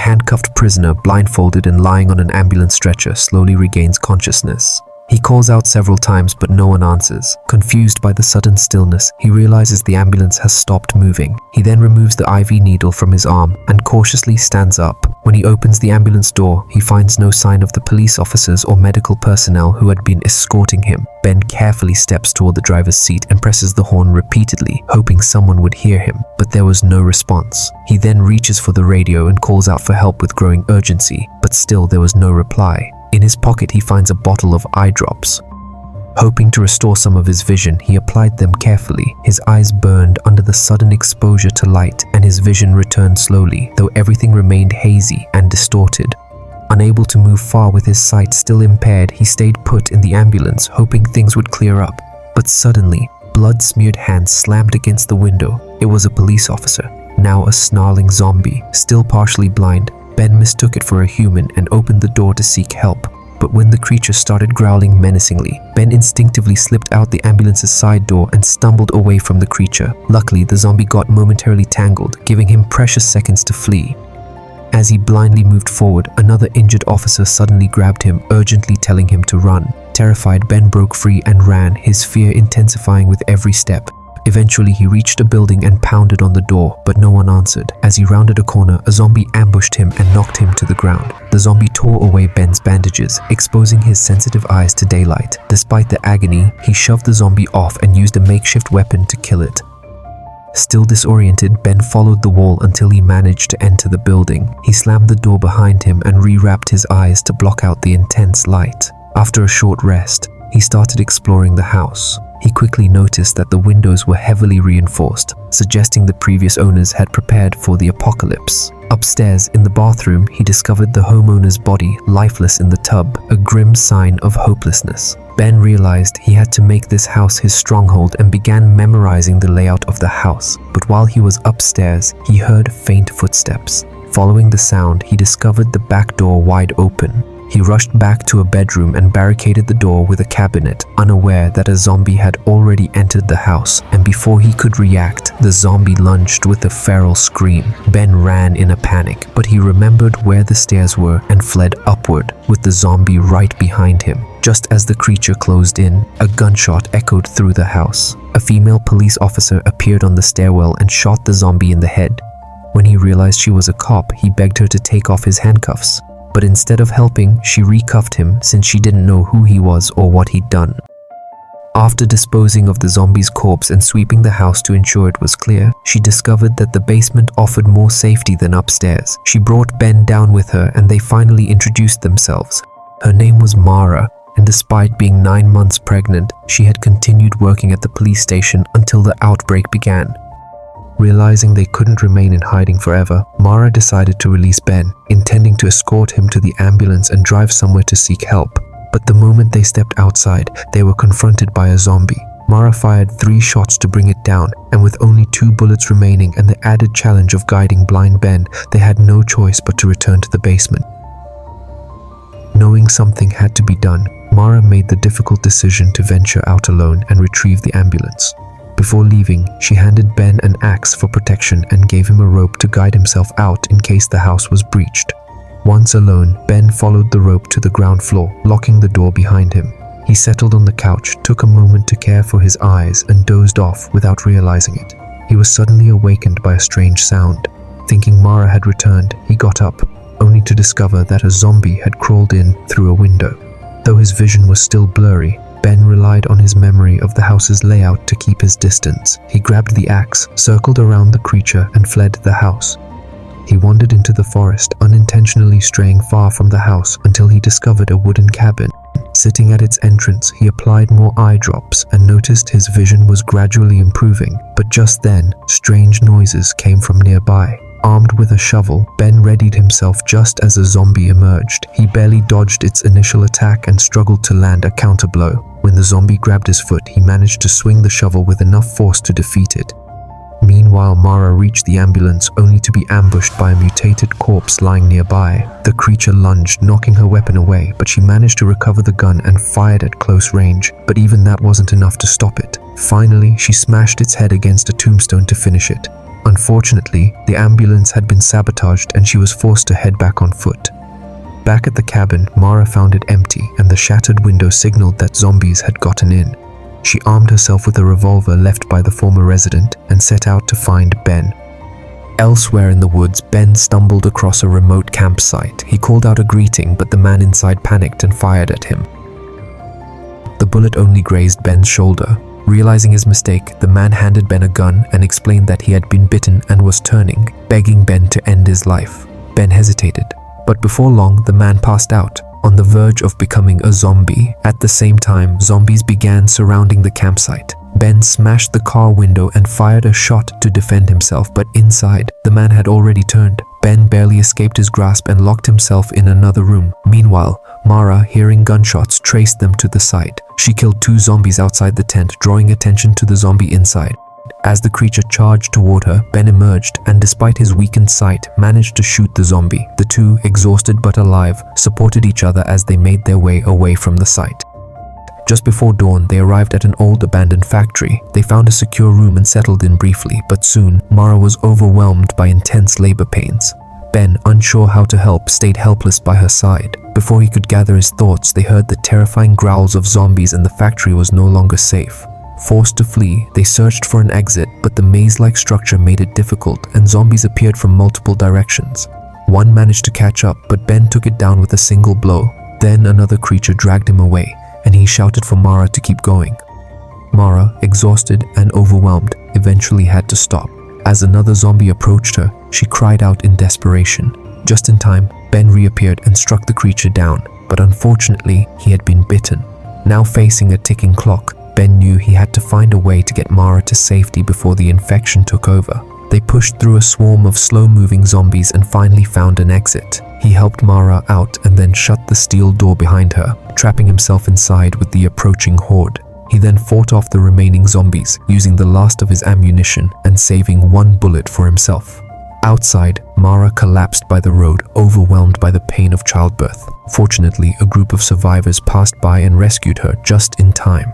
handcuffed prisoner, blindfolded and lying on an ambulance stretcher, slowly regains consciousness. He calls out several times but no one answers. Confused by the sudden stillness, he realizes the ambulance has stopped moving. He then removes the IV needle from his arm and cautiously stands up. When he opens the ambulance door, he finds no sign of the police officers or medical personnel who had been escorting him. Ben carefully steps toward the driver's seat and presses the horn repeatedly, hoping someone would hear him, but there was no response. He then reaches for the radio and calls out for help with growing urgency, but still there was no reply. In his pocket, he finds a bottle of eye drops. Hoping to restore some of his vision, he applied them carefully. His eyes burned under the sudden exposure to light, and his vision returned slowly, though everything remained hazy and distorted. Unable to move far with his sight still impaired, he stayed put in the ambulance, hoping things would clear up. But suddenly, blood-smeared hands slammed against the window. It was a police officer, now a snarling zombie, still partially blind. Ben mistook it for a human and opened the door to seek help. But when the creature started growling menacingly, Ben instinctively slipped out the ambulance's side door and stumbled away from the creature. Luckily, the zombie got momentarily tangled, giving him precious seconds to flee. As he blindly moved forward, another injured officer suddenly grabbed him, urgently telling him to run. Terrified, Ben broke free and ran, his fear intensifying with every step. Eventually, he reached a building and pounded on the door, but no one answered. As he rounded a corner, a zombie ambushed him and knocked him to the ground. The zombie tore away Ben's bandages, exposing his sensitive eyes to daylight. Despite the agony, he shoved the zombie off and used a makeshift weapon to kill it. Still disoriented, Ben followed the wall until he managed to enter the building. He slammed the door behind him and rewrapped his eyes to block out the intense light. After a short rest, he started exploring the house. He quickly noticed that the windows were heavily reinforced, suggesting the previous owners had prepared for the apocalypse. Upstairs, in the bathroom, he discovered the homeowner's body, lifeless in the tub, a grim sign of hopelessness. Ben realized he had to make this house his stronghold and began memorizing the layout of the house. But while he was upstairs, he heard faint footsteps. Following the sound, he discovered the back door wide open. He rushed back to a bedroom and barricaded the door with a cabinet, unaware that a zombie had already entered the house, and before he could react, the zombie lunged with a feral scream. Ben ran in a panic, but he remembered where the stairs were and fled upward, with the zombie right behind him. Just as the creature closed in, a gunshot echoed through the house. A female police officer appeared on the stairwell and shot the zombie in the head. When he realized she was a cop, he begged her to take off his handcuffs. But instead of helping, she recuffed him since she didn't know who he was or what he'd done. After disposing of the zombie's corpse and sweeping the house to ensure it was clear, she discovered that the basement offered more safety than upstairs. She brought Ben down with her and they finally introduced themselves. Her name was Mara, and despite being 9 months pregnant, she had continued working at the police station until the outbreak began. Realizing they couldn't remain in hiding forever, Mara decided to release Ben, intending to escort him to the ambulance and drive somewhere to seek help. But the moment they stepped outside, they were confronted by a zombie. Mara fired 3 shots to bring it down, and with only 2 bullets remaining and the added challenge of guiding blind Ben, they had no choice but to return to the basement. Knowing something had to be done, Mara made the difficult decision to venture out alone and retrieve the ambulance. Before leaving, she handed Ben an axe for protection and gave him a rope to guide himself out in case the house was breached. Once alone, Ben followed the rope to the ground floor, locking the door behind him. He settled on the couch, took a moment to care for his eyes, and dozed off without realizing it. He was suddenly awakened by a strange sound. Thinking Mara had returned, he got up, only to discover that a zombie had crawled in through a window. Though his vision was still blurry, Ben relied on his memory of the house's layout to keep his distance. He grabbed the axe, circled around the creature, and fled the house. He wandered into the forest, unintentionally straying far from the house until he discovered a wooden cabin. Sitting at its entrance, he applied more eye drops and noticed his vision was gradually improving. But just then, strange noises came from nearby. Armed with a shovel, Ben readied himself just as a zombie emerged. He barely dodged its initial attack and struggled to land a counterblow. When the zombie grabbed his foot, he managed to swing the shovel with enough force to defeat it. Meanwhile, Mara reached the ambulance only to be ambushed by a mutated corpse lying nearby. The creature lunged, knocking her weapon away, but she managed to recover the gun and fired at close range. But even that wasn't enough to stop it. Finally, she smashed its head against a tombstone to finish it. Unfortunately, the ambulance had been sabotaged and she was forced to head back on foot. Back at the cabin, Mara found it empty and the shattered window signaled that zombies had gotten in. She armed herself with a revolver left by the former resident and set out to find Ben. Elsewhere in the woods, Ben stumbled across a remote campsite. He called out a greeting, but the man inside panicked and fired at him. The bullet only grazed Ben's shoulder. Realizing his mistake, the man handed Ben a gun and explained that he had been bitten and was turning, begging Ben to end his life. Ben hesitated, but before long, the man passed out, on the verge of becoming a zombie. At the same time, zombies began surrounding the campsite. Ben smashed the car window and fired a shot to defend himself, but inside, the man had already turned. Ben barely escaped his grasp and locked himself in another room. Meanwhile, Mara, hearing gunshots, traced them to the site. She killed 2 zombies outside the tent, drawing attention to the zombie inside. As the creature charged toward her, Ben emerged and, despite his weakened sight, managed to shoot the zombie. The two, exhausted but alive, supported each other as they made their way away from the site. Just before dawn, they arrived at an old abandoned factory. They found a secure room and settled in briefly, but soon, Mara was overwhelmed by intense labor pains. Ben, unsure how to help, stayed helpless by her side. Before he could gather his thoughts, they heard the terrifying growls of zombies and the factory was no longer safe. Forced to flee, they searched for an exit, but the maze-like structure made it difficult and zombies appeared from multiple directions. One managed to catch up, but Ben took it down with a single blow. Then another creature dragged him away, and he shouted for Mara to keep going. Mara, exhausted and overwhelmed, eventually had to stop. As another zombie approached her, she cried out in desperation. Just in time, Ben reappeared and struck the creature down, but unfortunately, he had been bitten. Now facing a ticking clock, Ben knew he had to find a way to get Mara to safety before the infection took over. They pushed through a swarm of slow-moving zombies and finally found an exit. He helped Mara out and then shut the steel door behind her, trapping himself inside with the approaching horde. He then fought off the remaining zombies, using the last of his ammunition and saving one bullet for himself. Outside, Mara collapsed by the road, overwhelmed by the pain of childbirth. Fortunately, a group of survivors passed by and rescued her just in time.